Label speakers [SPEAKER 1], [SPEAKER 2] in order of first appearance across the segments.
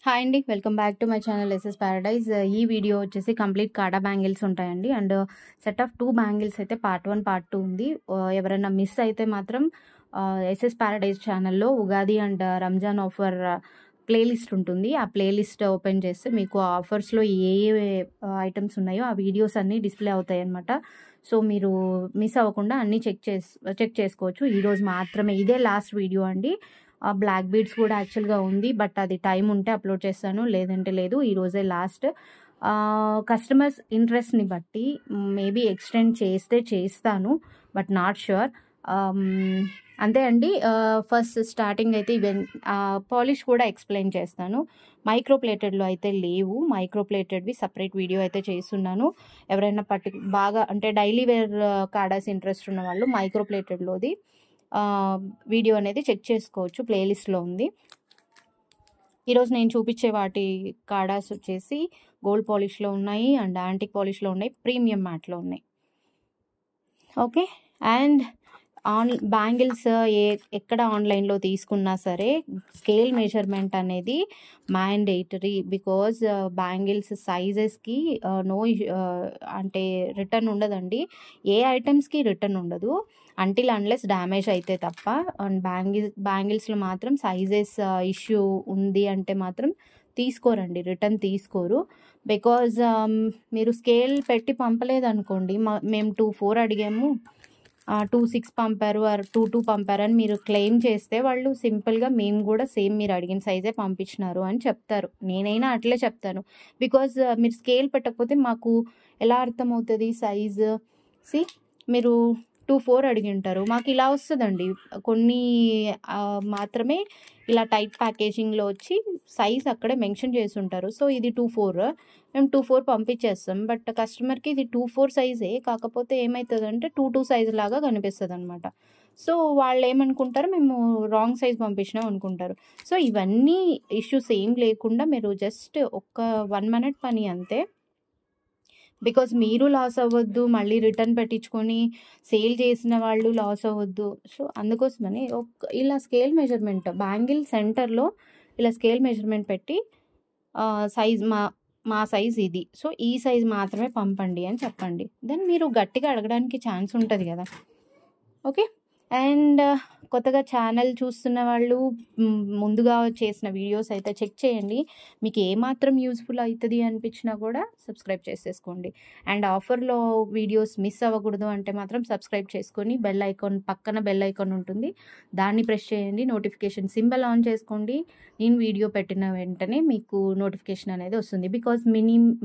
[SPEAKER 1] Hi అండి, welcome back to my channel SS paradise. ఈ video వచ్చేసి కంప్లీట్ కాడా బ్యాంగిల్స్ ఉంటాయండి. అండ్ సెట్ ఆఫ్ 2 బ్యాంగిల్స్ అయితే పార్ట్ 1 పార్ట్ 2 ఉంది. ఎవరైనా మిస్ అయితే మాత్రం ఎస్ఎస్ ప్యారడైజ్ ఛానల్లో Ugadi and Ramzan offer playlist ఉంటుంది. ఆ ప్లేలిస్ట్ ఓపెన్ చేస్తే మీకు ఆఫర్స్లో ఏ ఐటమ్స్ ఉన్నాయో ఆ వీడియోస్ అన్నీ డిస్ప్లే అవుతాయి అన్నమాట. సో మీరు మిస్ అవ్వకుండా అన్నీ చెక్ చేసుకోవచ్చు. ఈరోజు మాత్రమే ఇదే లాస్ట్ వీడియో అండి. బ్లాక్ బీడ్స్ కూడా యాక్చువల్గా ఉంది, బట్ అది టైం ఉంటే అప్లోడ్ చేస్తాను, లేదంటే లేదు. ఈరోజే లాస్ట్. కస్టమర్స్ ఇంట్రెస్ట్ని బట్టి మేబీ ఎక్స్టెండ్ చేస్తే చేస్తాను, బట్ నాట్ ష్యూర్. అంతే అండి. ఫస్ట్ స్టార్టింగ్ అయితే పాలిష్ కూడా ఎక్స్ప్లెయిన్ చేస్తాను. మైక్రో ప్లేటెడ్లో అయితే లేవు, మైక్రో ప్లేటెడ్వి సపరేట్ వీడియో అయితే చేస్తున్నాను. ఎవరైనా బాగా అంటే డైలీ వేర్ కాడాస్ ఇంట్రెస్ట్ ఉన్న వాళ్ళు మైక్రో ప్లేటెడ్లోది వీడియో అనేది చెక్ చేసుకోవచ్చు, ప్లేలిస్ట్లో ఉంది. ఈరోజు నేను చూపించే వాటి కాడాస్ వచ్చేసి గోల్డ్ పాలిష్లో ఉన్నాయి, అండ్ యాంటిక్ పాలిష్లో ఉన్నాయి, ప్రీమియం మ్యాట్లో ఉన్నాయి. ఓకే. అండ్ బ్యాంగిల్స్ ఎక్కడ ఆన్లైన్లో తీసుకున్నా సరే స్కేల్ మెజర్మెంట్ అనేది మ్యాండేటరీ. బికాజ్ బ్యాంగిల్స్ సైజెస్కి అంటే రిటర్న్ ఉండదండి. ఏ ఐటమ్స్కి రిటర్న్ ఉండదు అంటిల్ అన్లెస్ డ్యామేజ్ అయితే తప్ప. అండ్ బ్యాంగిల్స్లో మాత్రం సైజెస్ ఇష్యూ ఉంది అంటే మాత్రం తీసుకోరండి, రిటర్న్ తీసుకోరు. బికాజ్ మీరు స్కేల్ పెట్టి పంపలేదు అనుకోండి, మేము 2.4 అడిగాము, 2.6 పంపారు, 2.2 పంపారు అని మీరు క్లెయిమ్ చేస్తే వాళ్ళు సింపుల్గా మేము కూడా సేమ్ మీరు అడిగిన సైజే పంపించినారు అని చెప్తారు. నేనైనా అట్లే చెప్తాను. బికాజ్ మీరు స్కేల్ పెట్టకపోతే మాకు ఎలా అర్థమవుతుంది సైజు? మీరు 2.4 అడిగి ఉంటారు, మాకు ఇలా వస్తుందండి. కొన్ని మాత్రమే ఇలా టైట్ ప్యాకేజింగ్లో వచ్చి సైజ్ అక్కడే మెన్షన్ చేసి ఉంటారు. సో ఇది 2.4, మేము 2.4 పంపించేస్తాం. బట్ కస్టమర్కి ఇది 2.4 సైజే, కాకపోతే ఏమవుతుందంటే 2.2 సైజ్ లాగా కనిపిస్తుంది అనమాట. సో వాళ్ళు ఏమనుకుంటారు, మేము రాంగ్ సైజ్ పంపించినాం అనుకుంటారు. సో ఇవన్నీ ఇష్యూస్ ఏం లేకుండా మీరు జస్ట్ ఒక్క 1 minute పని అంతే. బికాజ్ మీరు లాస్ అవ్వద్దు, మళ్ళీ రిటర్న్ పెట్టించుకొని సేల్ చేసిన వాళ్ళు లాస్ అవ్వద్దు. సో అందుకోసమని ఇలా స్కేల్ మెజర్మెంట్ బ్యాంగిల్ సెంటర్లో ఇలా స్కేల్ మెజర్మెంట్ పెట్టి సైజ్ మా సైజ్ ఇది, సో ఈ సైజ్ మాత్రమే పంపండి అని చెప్పండి. దెన్ మీరు గట్టిగా అడగడానికి ఛాన్స్ ఉంటుంది కదా. ఓకే. అండ్ కొత్తగా ఛానల్ చూస్తున్న వాళ్ళు ముందుగా చేసిన వీడియోస్ అయితే చెక్ చేయండి. మీకు ఏమాత్రం యూస్ఫుల్ అవుతుంది అనిపించినా కూడా సబ్స్క్రైబ్ చేసేసుకోండి. అండ్ ఆఫర్లో వీడియోస్ మిస్ అవ్వకూడదు అంటే మాత్రం సబ్స్క్రైబ్ చేసుకొని పక్కన బెల్ ఐకాన్ ఉంటుంది, దాన్ని ప్రెస్ చేయండి. నోటిఫికేషన్ సింబల్ ఆన్ చేసుకోండి. నేను వీడియో పెట్టిన వెంటనే మీకు నోటిఫికేషన్ అనేది వస్తుంది. బికాజ్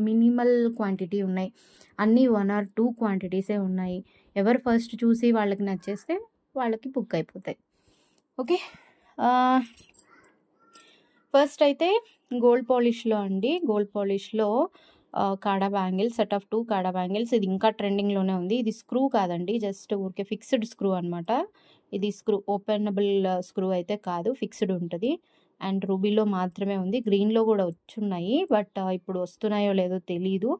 [SPEAKER 1] మినిమల్ క్వాంటిటీ ఉన్నాయి, అన్నీ 1 or 2 క్వాంటిటీసే ఉన్నాయి. ఎవరు ఫస్ట్ చూసి వాళ్ళకి నచ్చేస్తే వాళ్ళకి బుక్ అయిపోతాయి. ఓకే. ఫస్ట్ అయితే గోల్డ్ పాలిష్లో అండి. గోల్డ్ పాలిష్లో కాడా బ్యాంగిల్స్, సెట్ ఆఫ్ 2 కాడా బ్యాంగిల్స్. ఇది ఇంకా ట్రెండింగ్లోనే ఉంది. ఇది స్క్రూ కాదండి, జస్ట్ ఊరికే ఫిక్స్డ్ స్క్రూ అనమాట. ఇది ఓపెనబుల్ స్క్రూ అయితే కాదు, ఫిక్స్డ్ ఉంటుంది. అండ్ రూబీలో మాత్రమే ఉంది, గ్రీన్లో కూడా వచ్చున్నాయి, బట్ ఇప్పుడు వస్తున్నాయో లేదో తెలీదు,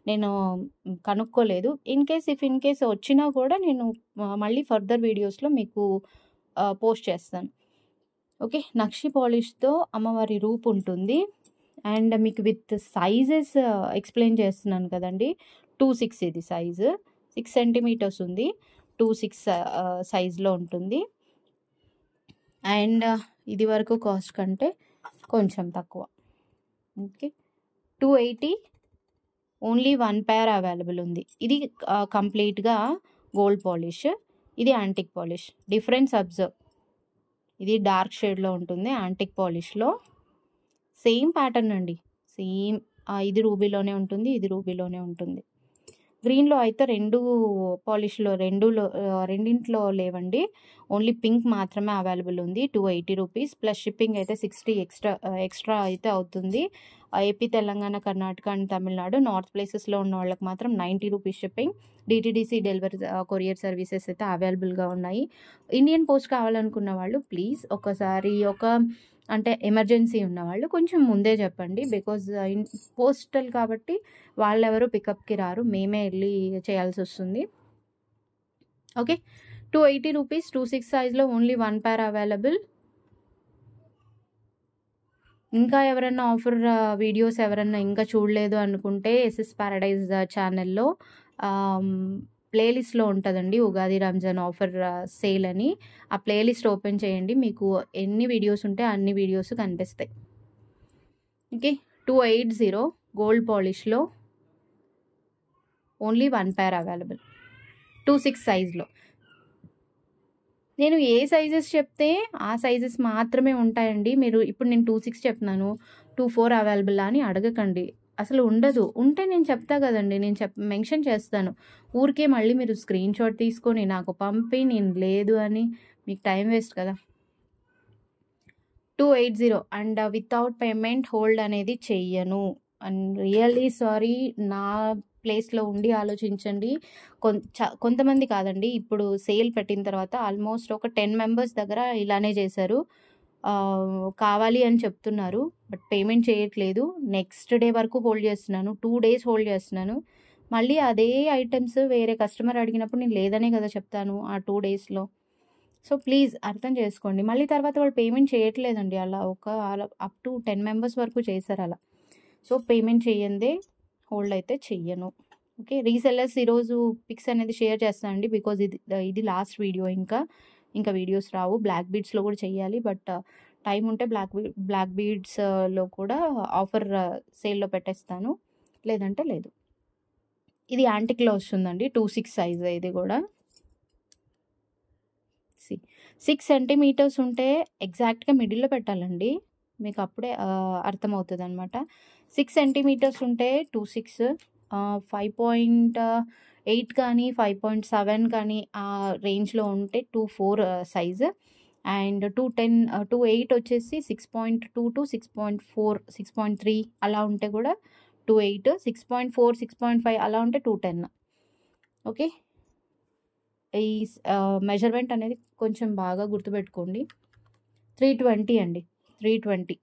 [SPEAKER 1] నేను కనుక్కోలేదు. ఇన్ కేస్ వచ్చినా కూడా నేను మళ్ళీ ఫర్దర్ వీడియోస్లో మీకు పోస్ట్ చేస్తాను. ఓకే. నక్షి పాలిష్తో అమ్మవారి రూప్ ఉంటుంది. అండ్ మీకు విత్ సైజెస్ ఎక్స్ప్లెయిన్ చేస్తున్నాను కదండి. 2.6 ఇది సైజు, 6 centimeters ఉంది, 2.6 సైజులో ఉంటుంది. అండ్ ఇది వరకు కాస్ట్ కంటే కొంచెం తక్కువ. ఓకే. 280, ఓన్లీ 1 pair అవైలబుల్ ఉంది. ఇది కంప్లీట్గా గోల్డ్ పాలిష్, ఇది యాంటిక్ పాలిష్. డిఫరెన్స్ అబ్జర్వ్, ఇది డార్క్ షేడ్లో ఉంటుంది యాంటిక్ పాలిష్లో. సేమ్ ప్యాటర్న్ అండి, సేమ్. ఇది రూబీలోనే ఉంటుంది, ఇది రూబీలోనే ఉంటుంది. గ్రీన్లో అయితే రెండింట్లో లేవండి, ఓన్లీ పింక్ మాత్రమే అవైలబుల్ ఉంది. 280 రూపీస్ ప్లస్ షిప్పింగ్ అయితే 60 ఎక్స్ట్రా అయితే అవుతుంది. AP, Telangana, Karnataka and Tamil Nadu north ప్లేసెస్లో ఉన్న వాళ్ళకి మాత్రం 90 rupees shipping. DTDC delivery courier services అయితే అవైలబుల్గా ఉన్నాయి. ఇండియన్ పోస్ట్ కావాలనుకున్న వాళ్ళు ప్లీజ్ ఒకసారి అంటే ఎమర్జెన్సీ ఉన్నవాళ్ళు కొంచెం ముందే చెప్పండి. బికాజ్ పోస్టల్ కాబట్టి వాళ్ళెవరు పికప్కి రారు, మేమే వెళ్ళి చేయాల్సి వస్తుంది. ఓకే. 280 రూపీస్, 2.6 సైజ్లో ఓన్లీ 1 pair అవైలబుల్. ఇంకా ఎవరన్నా ఆఫర్ వీడియోస్ ఎవరన్నా ఇంకా చూడలేదు అనుకుంటే ఎస్ఎస్ ప్యారడైజ్ ఛానల్లో ప్లేలిస్ట్లో ఉంటుందండి ఉగాది రంజాన్ ఆఫర్ సేల్ అని. ఆ ప్లేలిస్ట్ ఓపెన్ చేయండి, మీకు ఎన్ని వీడియోస్ ఉంటే అన్ని వీడియోస్ కనిపిస్తాయి. ఓకే, 280 గోల్డ్ పాలిష్లో ఓన్లీ 1 పేర్ అవైలబుల్ 26 సైజ్లో. నేను ఏ సైజెస్ చెప్తే ఆ సైజెస్ మాత్రమే ఉంటాయండి. మీరు ఇప్పుడు నేను 26 చెప్తున్నాను, 24 అవైలబుల్ అని అడగకండి, అసలు ఉండదు. ఉంటే నేను చెప్తా కదండి, నేను మెన్షన్ చేస్తాను. ఊరికే మళ్ళీ మీరు స్క్రీన్ షాట్ తీసుకొని నాకు పంపి నేను లేదు అని మీకు టైం వేస్ట్ కదా. 280 అండ్ వితౌట్ పేమెంట్ హోల్డ్ అనేది చెయ్యను. అండ్ రియల్లీ సారీ, నా ప్లేస్లో ఉండి ఆలోచించండి. కొంతమంది కాదండి, ఇప్పుడు సేల్ పెట్టిన తర్వాత ఆల్మోస్ట్ ఒక 10 మెంబర్స్ దగ్గర ఇలానే చేశారు. కావాలి అని చెప్తున్నారు, బట్ పేమెంట్ చేయట్లేదు. నెక్స్ట్ డే వరకు హోల్డ్ చేస్తున్నాను, 2 days హోల్డ్ చేస్తున్నాను. మళ్ళీ అదే ఐటమ్స్ వేరే కస్టమర్ అడిగినప్పుడు నేను లేదనే కదా చెప్తాను ఆ 2 daysలో. సో ప్లీజ్ అర్థం చేసుకోండి. మళ్ళీ తర్వాత వాళ్ళు పేమెంట్ చేయట్లేదండి, అలా అప్ టు 10 మెంబర్స్ వరకు చేశారు అలా. సో పేమెంట్ చేయందే హోల్డ్ అయితే చెయ్యను. ఓకే, రీసెల్లర్స్ ఈరోజు పిక్స్ అనేది షేర్ చేస్తానండి, బికాజ్ ఇది లాస్ట్ వీడియో. ఇంకా వీడియోస్ రావు. బ్లాక్ బీడ్స్లో కూడా చెయ్యాలి, బట్ టైం ఉంటే బ్లాక్ బీడ్స్లో కూడా ఆఫర్ సేల్లో పెట్టేస్తాను, లేదంటే లేదు. ఇది యాంటిక్లో వస్తుందండి, 26 సైజ్. ఇది కూడా 6 సెంటీమీటర్స్ ఉంటే ఎగ్జాక్ట్గా మిడిల్లో పెట్టాలండి, మీకు అప్పుడే అర్థమవుతుంది అనమాట. 6 సెంటీమీటర్స్ ఉంటే 26, 5.8 కానీ 5.7 కానీ ఆ రేంజ్లో ఉంటే 24 సైజు. అండ్ 2.8 వచ్చేసి 6.2 to 6.4, 6.3 అలా ఉంటే కూడా 28, 6.4, 6.5 అలా ఉంటే 210. ఓకే, ఈ మెజర్మెంట్ అనేది కొంచెం బాగా గుర్తుపెట్టుకోండి. 320 అండి, 320.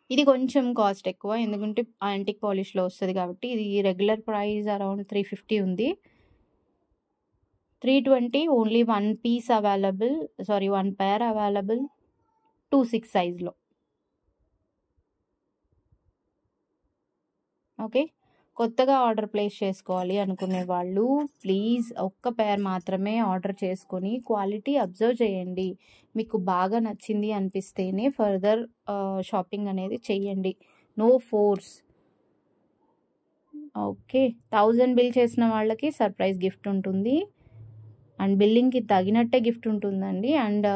[SPEAKER 1] ఇది కొంచెం కాస్ట్ ఎక్కువ, ఎందుకంటే యాంటిక్ పాలిష్లో వస్తుంది కాబట్టి. ఇది రెగ్యులర్ ప్రైస్ అరౌండ్ 350 ఉంది. 320 only 1 piece available, 1 pair available 26 సైజ్లో. ఓకే, కొత్తగా ఆర్డర్ ప్లేస్ చేసుకోవాలి అనుకునే వాళ్ళు ప్లీజ్ ఒక్క పేర్ మాత్రమే ఆర్డర్ చేసుకొని క్వాలిటీ అబ్జర్వ్ చేయండి. మీకు బాగా నచ్చింది అనిపిస్తేనే ఫర్దర్ షాపింగ్ అనేది చెయ్యండి, నో ఫోర్స్. ఓకే, 1000 బిల్ చేసిన వాళ్ళకి సర్ప్రైజ్ గిఫ్ట్ ఉంటుంది, అండ్ బిల్లింగ్కి తగినట్టే గిఫ్ట్ ఉంటుందండి. అండ్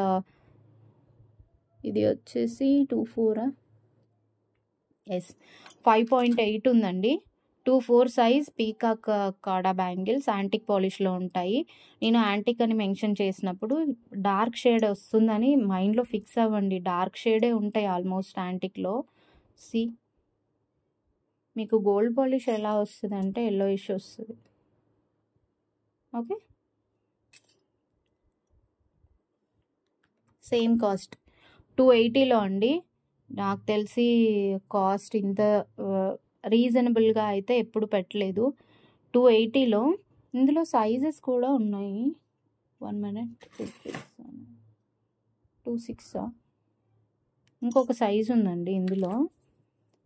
[SPEAKER 1] ఇది వచ్చేసి 24, ఎస్ 5.8 ఉందండి. 24 సైజ్ పీకాక్ కాడా బ్యాంగిల్స్ యాంటిక్ పాలిష్లో ఉంటాయి. నేను యాంటిక్ అని మెన్షన్ చేసినప్పుడు డార్క్ షేడ్ వస్తుందని మైండ్లో ఫిక్స్ అవ్వండి, డార్క్ షేడే ఉంటాయి ఆల్మోస్ట్ యాంటిక్లో. సి, మీకు గోల్డ్ పాలిష్ ఎలా వస్తుంది అంటే ఎల్లోయిష్ వస్తుంది. ఓకే, సేమ్ కాస్ట్ 280లో అండి. నాకు తెలిసి కాస్ట్ ఇంత రీజనబుల్గా అయితే ఎప్పుడు పెట్టలేదు. 280లో ఇందులో సైజెస్ కూడా ఉన్నాయి. 1 minute, 26 ఇంకొక సైజు ఉందండి ఇందులో.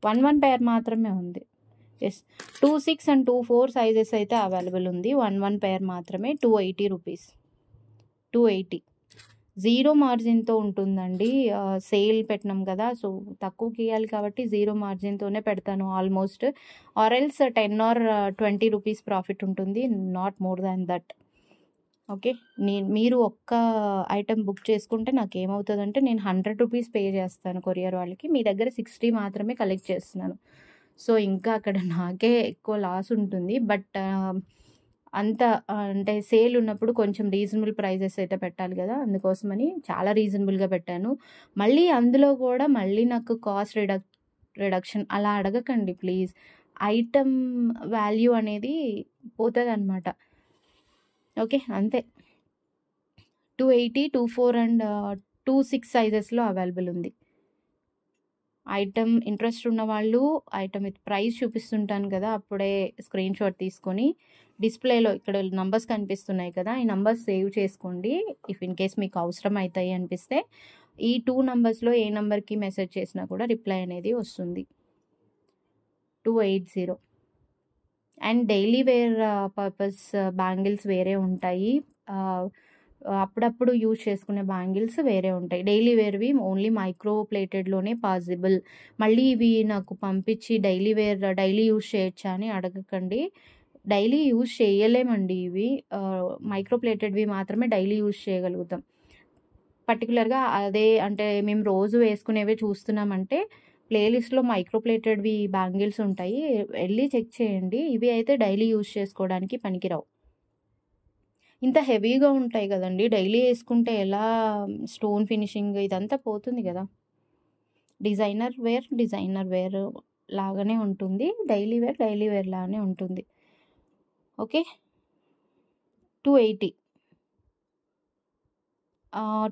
[SPEAKER 1] 1 పేర్ మాత్రమే ఉంది. ఎస్, 26 and 24 సైజెస్ అయితే అవైలబుల్ ఉంది. 1 పేర్ మాత్రమే, 280 రూపీస్. 280 జీరో మార్జిన్తో ఉంటుందండి. సేల్ పెట్టినాం కదా, సో తక్కువకి ఇవ్వాలి కాబట్టి జీరో మార్జిన్తోనే పెడతాను almost. Or else 10 or 20 rupees profit ఉంటుంది, not more than that. Okay, మీరు ఒక్క ఐటెం బుక్ చేసుకుంటే నాకు ఏమవుతుందంటే నేను 100 రూపీస్ పే చేస్తాను కొరియర్ వాళ్ళకి, మీ దగ్గర 60 మాత్రమే కలెక్ట్ చేస్తున్నాను. సో ఇంకా అక్కడ నాకే ఎక్కువ లాస్ ఉంటుంది. బట్ అంత అంటే సేల్ ఉన్నప్పుడు కొంచెం రీజనబుల్ ప్రైజెస్ అయితే పెట్టాలి కదా, అందుకోసమని చాలా రీజనబుల్గా పెట్టాను. మళ్ళీ అందులో కూడా మళ్ళీ నాకు కాస్ట్ రిడక్షన్ అలా అడగకండి ప్లీజ్. ఐటమ్ వాల్యూ అనేది పోతుంది అనమాట. ఓకే, అంతే. 280, 24 and 26 సైజెస్లో అవైలబుల్ ఉంది. ఐటమ్ ఇంట్రెస్ట్ ఉన్న వాళ్ళు ఐటమ్ విత్ ప్రైస్ చూపిస్తుంటాను కదా, అప్పుడే స్క్రీన్ షాట్ తీసుకొని డిస్ప్లేలో ఇక్కడ నంబర్స్ కనిపిస్తున్నాయి కదా, ఈ నంబర్స్ సేవ్ చేసుకోండి. ఇఫ్ ఇన్ కేస్ మీకు అవసరం అవుతాయి అనిపిస్తే ఈ 2 నంబర్స్‌లో ఏ నంబర్‌కి మెసేజ్ చేసినా కూడా రిప్లై అనేది వస్తుంది. 280 and daily wear purpose bangles వేరే ఉంటాయి. అప్పుడప్పుడు యూజ్ చేసుకునే బ్యాంగిల్స్ వేరే ఉంటాయి. డైలీ వేర్‌వి ఓన్లీ మైక్రో ప్లేటెడ్‌లోనే పాసిబుల్. మళ్ళీ ఇవి నాకు పంపించి డైలీ యూజ్ చేయొచ్చా అని అడగకండి. డైలీ యూజ్ చేయలేమండి ఇవి. మైక్రో ప్లేటెడ్‌వి మాత్రమే డైలీ యూజ్ చేయగలుగుతాం. పర్టిక్యులర్‌గా అదే అంటే మేము రోజు వేసుకునేవే చూస్తున్నామంటే ప్లేలిస్ట్‌లో మైక్రో ప్లేటెడ్‌వి బ్యాంగిల్స్ ఉంటాయి. వెళ్లి చెక్ చేయండి. ఇవి అయితే డైలీ యూజ్ చేసుకోవడానికి పనికిరావు. ఇంత హెవీగా ఉంటాయి గదండీ! డైలీ యేసుకుంటే ఎలా స్టోన్ ఫినిషింగ్ ఇదంతా పోతుంది గదా! డిజైనర్ వేర్ లాగానే ఉంటుంది. డైలీ వేర్ లాగానే ఉంటుంది. ఓకే. 280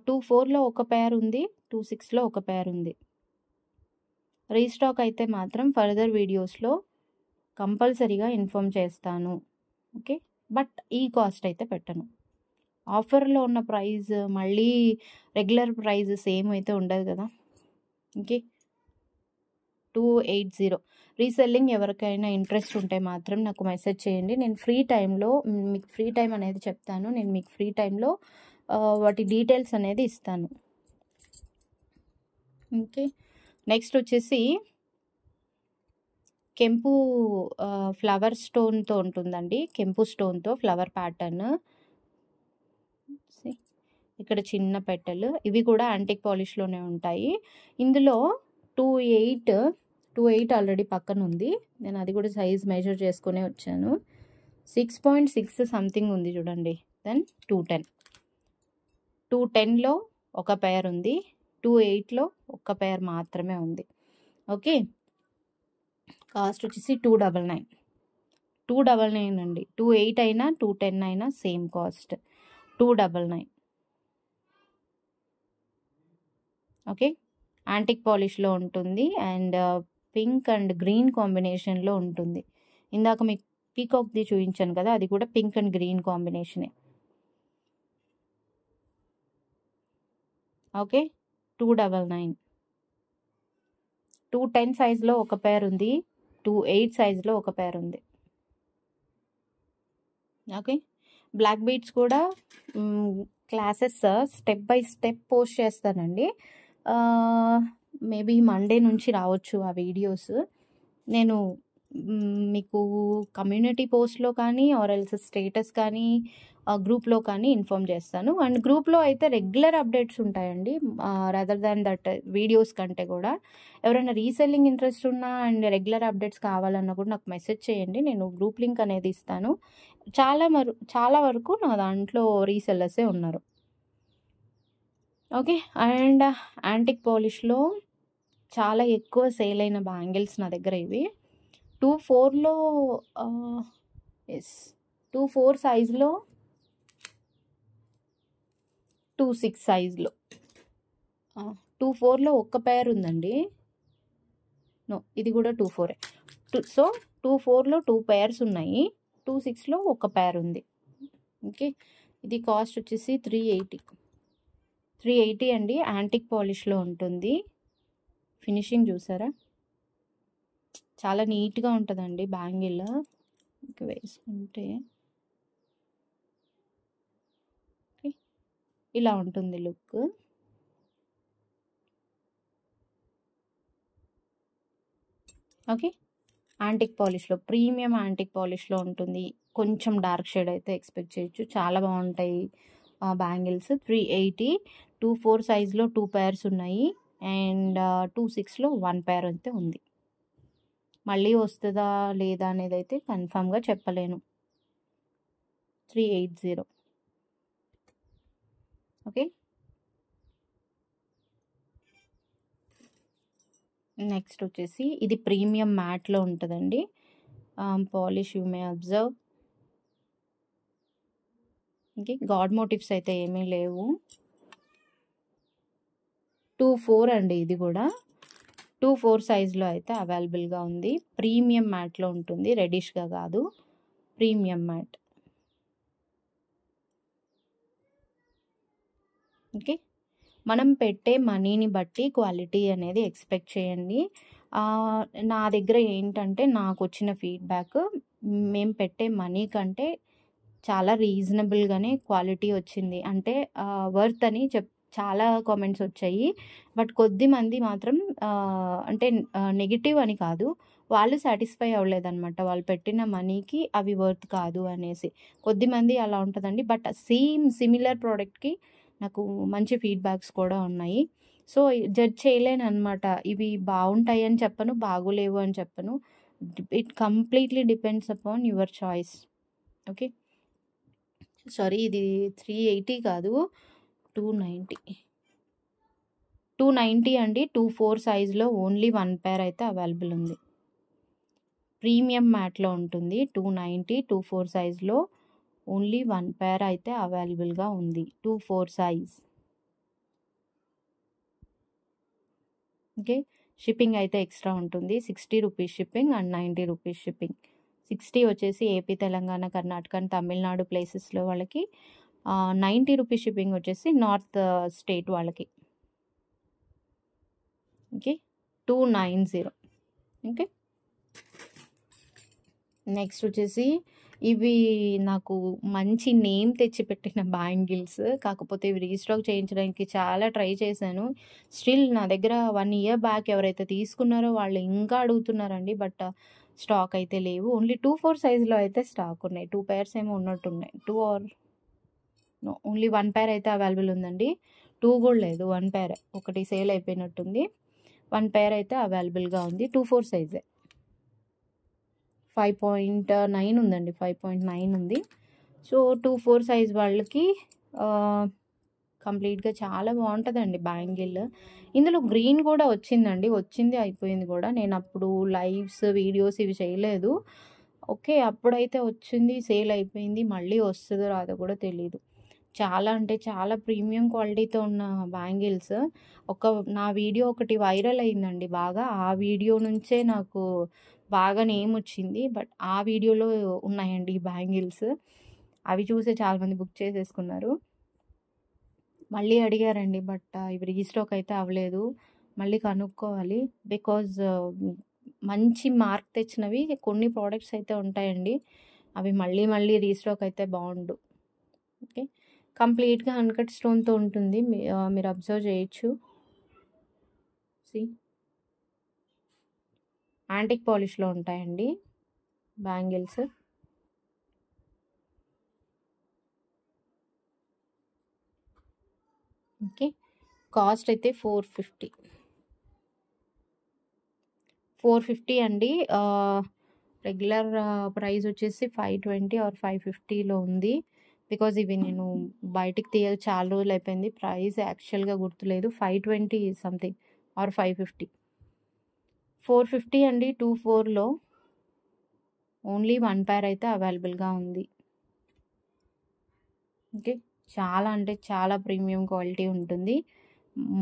[SPEAKER 1] 24లో ఒక పెయిర్ ఉంది. 26లో ఒక పెయిర్ ఉంది. రీస్టాక్ అయితే మాత్రం ఫర్దర్ వీడియోస్‌లో కంపల్సరీగా ఇన్ఫార్మ్ చేస్తాను. ఓకే. బట్ ఈ కాస్ట్ అయితే పెట్టను. ఆఫర్‌లో ఉన్న ప్రైస్ మళ్ళీ రెగ్యులర్ ప్రైస్ సేమ్ అయితే ఉండదు గదా! ఓకే. 280 రీసెల్లింగ్ ఎవరికైనా ఇంట్రెస్ట్ ఉంటే మాత్రం నాకు మెసేజ్ చేయండి. నేను ఫ్రీ టైమ్‌లో మీకు ఫ్రీ టైమ్ అనేది చెప్తాను. నేను మీకు ఫ్రీ టైమ్‌లో వాటి డీటెయిల్స్ అనేది ఇస్తాను. ఓకే. నెక్స్ట్ వచ్చేసి కెంపు ఫ్లవర్ స్టోన్‌తో ఉంటుందండి. కెంపు స్టోన్‌తో ఫ్లవర్ ప్యాటర్న్. ఇక్కడ చిన్న పెట్టెలు. ఇవి కూడా యాంటిక్ పాలిష్‌లోనే ఉంటాయి. ఇందులో 28 ఆల్రెడీ పక్కనుంది. నేను అది కూడా సైజ్ మెజర్ చేసుకునే వచ్చాను. 6.6 సంథింగ్ ఉంది చూడండి. దెన్ 210. 210లో ఒక పెయిర్ ఉంది. 28లో ఒక పెయిర్ మాత్రమే ఉంది. ఓకే. కాస్ట్ వచ్చేసి 299. 299 అండి. 28 అయినా 210 అయినా సేమ్ కాస్ట్. 299. ఓకే. యాంటిక్ పాలిష్‌లో ఉంటుంది. అండ్ పింక్ అండ్ గ్రీన్ కాంబినేషన్‌లో ఉంటుంది. ఇందాక మీకు పీకాక్‌ది చూయించాను కదా! అది కూడా పింక్ అండ్ గ్రీన్ కాంబినేషనే. ఓకే. 299. 210 సైజ్‌లో ఒక పెయిర్ ఉంది. 28 సైజ్‌లో ఒక పెయిర్ ఉంది. ఓకే. బ్లాక్ బీడ్స్ కూడా classes step by step post చేస్తానండి. మేబీ మండే నుంచి రావచ్చు ఆ వీడియోస్. నేను మీకు కమ్యూనిటీ పోస్ట్‌లో కానీ ఆర్ ఎల్స్ స్టేటస్ కానీ గ్రూప్‌లో కానీ ఇన్ఫార్మ్ చేస్తాను. అండ్ గ్రూప్‌లో అయితే రెగ్యులర్ అప్డేట్స్ ఉంటాయండి. రదర్ దాన్ దట్ వీడియోస్ కంటే కూడా. ఎవరైనా రీసెల్లింగ్ ఇంట్రెస్ట్ ఉన్నా అండ్ రెగ్యులర్ అప్డేట్స్ కావాలన్నా కూడా నాకు మెసేజ్ చేయండి. నేను గ్రూప్ లింక్ అనేది ఇస్తాను. చాలా వరకు నా దాంట్లో రీసెల్లర్సే ఉన్నారు. ఓకే. అండ్ యాంటిక్ పాలిష్‌లో చాలా ఎక్కువ సేల్ అయిన బ్యాంగిల్స్ నా దగ్గర ఇవి. 24లో యెస్. 24 సైజ్‌లో 26 సైజ్‌లో 24లో ఒక్క పెయిర్ ఉందండి. నో ఇది కూడా 24ఏ. సో 24లో 2 పెయిర్స్ ఉన్నాయి. 26లో ఒక పెయిర్ ఉంది. ఓకే. ఇది కాస్ట్ వచ్చేసి 380 అండి. యాంటిక్ పాలిష్‌లో ఉంటుంది. ఫినిషింగ్ చూసారా? చాలా నీట్‌గా ఉంటదండి బ్యాంగిల్. ఇంక వేసుకుంటే ఓకే. ఇలా ఉంటుంది లుక్. ఓకే. యాంటిక్ పాలిష్‌లో ప్రీమియం యాంటిక్ పాలిష్‌లో ఉంటుంది. కొంచెం డార్క్ షేడ్ అయితే ఎక్స్‌పెక్ట్ చేయొచ్చు. చాలా బాగుంటాయి బ్యాంగిల్స్. 380 24 సైజ్‌లో 2 పెయిర్స్ ఉన్నాయి. అండ్ 26లో 1 పెయిర్ అయితే ఉంది. మళ్ళీ వస్తదా లేదా అనేది అయితే కన్ఫర్మ్‌గా చెప్పలేను. 380. ఓకే. నెక్స్ట్ వచ్చేసి ఇది ప్రీమియం మ్యాట్‌లో ఉంటదండి. Polish you may observe. Okay. God motifs అయితే ఏమీ లేవు. 24 అండి ఇది కూడా. 24 సైజ్‌లో అయితే అవైలబుల్‌గా ఉంది. ప్రీమియం మ్యాట్‌లో ఉంటుంది. రెడిష్‌గా కాదు. Premium matte. ఓకే. మనం పెట్టే మనీని బట్టి క్వాలిటీ అనేది ఎక్స్‌పెక్ట్ చేయండి. నా దగ్గర ఏంటంటే నాకొచ్చిన ఫీడ్‌బ్యాక్ మేము పెట్టే మనీ కంటే చాలా రీజనబుల్‌గానే క్వాలిటీ వచ్చింది. అంటే వర్త్ అని చాలా కామెంట్స్ వచ్చాయి. బట్ కొద్దిమంది మాత్రం అంటే నెగెటివ్ అని కాదు. వాళ్ళు సాటిస్ఫై అవ్వలేదనమాట. వాళ్ళు పెట్టిన మనీకి అవి వర్త్ కాదు అనేసి. కొద్దిమంది అలా ఉంటదండి. బట్ సిమిలర్ ప్రొడక్ట్‌కి నాకు మంచి ఫీడ్‌బ్యాక్స్ కూడా ఉన్నాయి. సో, జడ్జ్ చేయలేననమాట. ఇవి బావుంటాయి అని చెప్పను, బాగోలేవు అని చెప్పను. It completely depends upon your choice. Okay. Sorry, ఇది 380 కాదు, 290. 290 అండి. 24 సైజ్‌లో ఓన్లీ 1 పెయిర్ అయితే అవైలబుల్ ఉంది. ప్రీమియం మ్యాట్‌లో ఉంటుంది. 290 24 సైజ్‌లో ఓన్లీ 1 పెయిర్ అయితే అవైలబుల్‌గా ఉంది. 24 సైజ్. ఓకే. షిప్పింగ్ అయితే ఎక్స్ట్రా ఉంటుంది. 60 rupees shipping and 90 rupees shipping. 60 వచ్చేసి ఏపీ, తెలంగాణ, కర్ణాటక అండ్ తమిళనాడు ప్లేసెస్‌లో వాళ్ళకి. 90 రూపీస్ షిప్పింగ్ వచ్చేసి నార్త్ స్టేట్ వాళ్ళకి. ఓకే. 290. ఓకే. నెక్స్ట్ వచ్చేసి ఇవి నాకు మంచి నేమ్ తెచ్చిపెట్టిన బ్యాంగిల్స్. కాకపోతే ఇవి రీస్టాక్ చేయించడానికి చాలా ట్రై చేశాను. స్టిల్ నా దగ్గర 1 ఇయర్ బ్యాక్ ఎవరైతే తీసుకున్నారో వాళ్ళు ఇంకా అడుగుతున్నారండి. బట్ స్టాక్ అయితే లేవు. ఓన్లీ 24 సైజ్‌లో అయితే స్టాక్ ఉన్నాయి. 2 పెయిర్స్ ఏమో ఉన్నట్టున్నాయి. 2 ఆర్ నో, ఓన్లీ 1 పెయిర్ అయితే అవైలబుల్ ఉందండి. 2 కూడా లేదు, 1 పెయిరే. ఒకటి సేల్ అయిపోయినట్టుంది. 1 పెయిర్ అయితే అవైలబుల్‌గా ఉంది. 24 సైజే. 5.9 ఉందండి. 5.9 ఉంది. సో, 24 సైజ్ వాళ్ళకి కంప్లీట్‌గా చాలా బావుంటదండి బ్యాంగిల్. ఇందులో గ్రీన్ కూడా వచ్చిందండి. వచ్చింది, అయిపోయింది కూడా. నేనప్పుడు లైవ్స్, వీడియోస్ ఇవి చేయలేదు. ఓకే. అప్పుడైతే వచ్చింది, సేల్ అయిపోయింది. మళ్ళీ వస్తదో రాదో కూడా తెలీదు. చాలా అంటే చాలా ప్రీమియం క్వాలిటీతో ఉన్న బ్యాంగిల్స్. నా వీడియో ఒకటి వైరల్ అయిందండి బాగా. ఆ వీడియో నుంచే నాకు బాగా నేమ్ వచ్చింది. బట్ ఆ వీడియోలో ఉన్నాయండి ఈ బ్యాంగిల్స్. అవి చూసే చాలామంది బుక్ చేసేసుకున్నారు. మళ్ళీ అడిగారండి. బట్ ఇవి రీస్టాక్ అయితే అవ్వలేదు. మళ్ళీ కనుక్కోవాలి. బికాజ్ మంచి మార్క్ తెచ్చినవి కొన్ని ప్రొడక్ట్స్ అయితే ఉంటాయండి. అవి మళ్ళీ మళ్ళీ రీస్టాక్ అయితే బావుండు. ఓకే. కంప్లీట్‌గా అన్‌కట్ స్టోన్‌తో ఉంటుంది. మీరు అబ్జర్వ్ చేయొచ్చు. సీ, యాంటిక్ పాలిష్‌లో ఉంటాయండి బ్యాంగిల్స్. ఓకే. కాస్ట్ అయితే 450. 450 అండి. రెగ్యులర్ ప్రైస్ వచ్చేసి 520 ఆర్ 550లో ఉంది. బికాజ్ ఇవి నేను బయటికి తీయక చాలా రోజులు అయిపోయింది. ప్రైస్ యాక్చువల్‌గా గుర్తులేదు. 520 సంథింగ్ ఆర్ 550. 450 అండి. 24లో ఓన్లీ 1 పెయిర్ అయితే అవైలబుల్‌గా ఉంది. ఓకే. చాలా అంటే చాలా ప్రీమియం క్వాలిటీ ఉంటుంది.